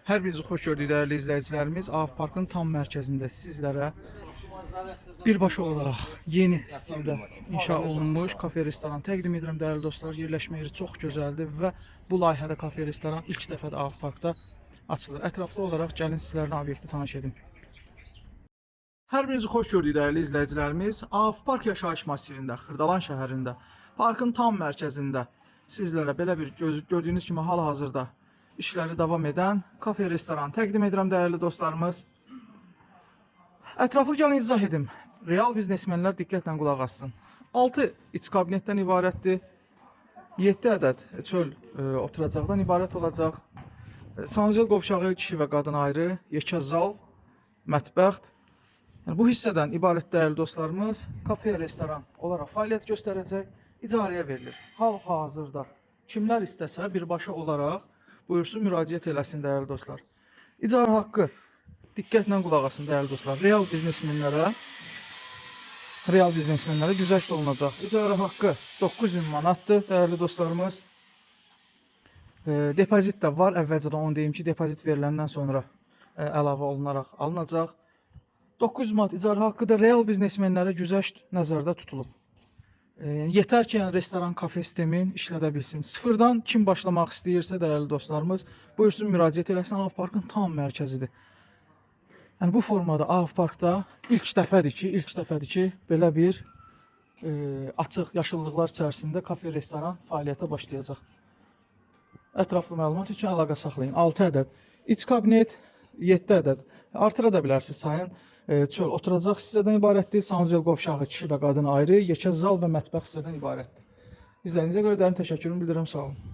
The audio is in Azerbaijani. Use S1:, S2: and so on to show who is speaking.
S1: Hər birinizi xoş gördük dəyərli izləyicilərimiz. AF Parkın tam mərkəzində sizlərə birbaşa olaraq yeni stildə inşa olunmuş kafe restoran təqdim edirəm dəyərli dostlar. Yerləşmə yeri çox gözəldir və bu layihədə kafe restoran ilk dəfə də AF Parkda açılır. Ətraflı olaraq gəlin sizlərlə obyekti tanış edim. Hər birinizi xoş gördük dəyərli izləyicilərimiz. AF Park yaşayış massivində, Xırdalan şəhərində, parkın tam mərkəzində sizlərə belə bir gördüyünüz kimi hal-hazırda işləri davam edən kafe restoran təqdim edirəm dəyərli dostlarımız. Ətraflı gəlin izah edim. Real biznesmenlər diqqətlə qulaq assın. 6 iç kabinetdən ibarətdir. 7 ədəd çöl oturacaqdan ibarət olacaq. Sanuzel qovşağı kişi və qadın ayrı, yekə zal, mətbəxt. Yəni, bu hissədən ibarət dəyərli dostlarımız kafe restoran olaraq fəaliyyət göstərəcək, icarəyə verilir. Hal-hazırda kimlər istəsə birbaşa olaraq buyursun müraciət eləsin dəyərli dostlar. İcarə haqqı diqqətlə qulaq asın dəyərli dostlar. Real biznesmenlərə güzəşt olunacaq. İcarə haqqı 9000 manatdır dəyərli dostlarımız. Depozit də var. Əvvəlcədən onu deyim ki, depozit veriləndən sonra əlavə olunaraq alınacaq. 900 manat icarə haqqı da real biznesmenlərə güzəşt nəzərdə tutulub. Yetər ki, yəni, restoran, kafe sistemin işlədə bilsin. Sıfırdan kim başlamaq istəyirsə, dəyərli dostlarımız, buyursun müraciət eləsin. AF Parkın tam mərkəzidir. Yəni, bu formada AF Parkda ilk dəfədir ki, belə bir açıq yaşıllıqlar içərisində kafe restoran fəaliyyətə başlayacaq. Ətraflı məlumat üçün əlaqə saxlayın. 6 ədəd iç kabinet, 7 ədəd artıra da bilərsiniz sayın. Çöl oturacaq hissədən ibarətdir. Sanuzel qovşağı kişi və qadın ayrı, yekə zal və mətbəx hissədən ibarətdir. İzlədiyinizə görə dərin təşəkkürümü bildirirəm. Sağ olun.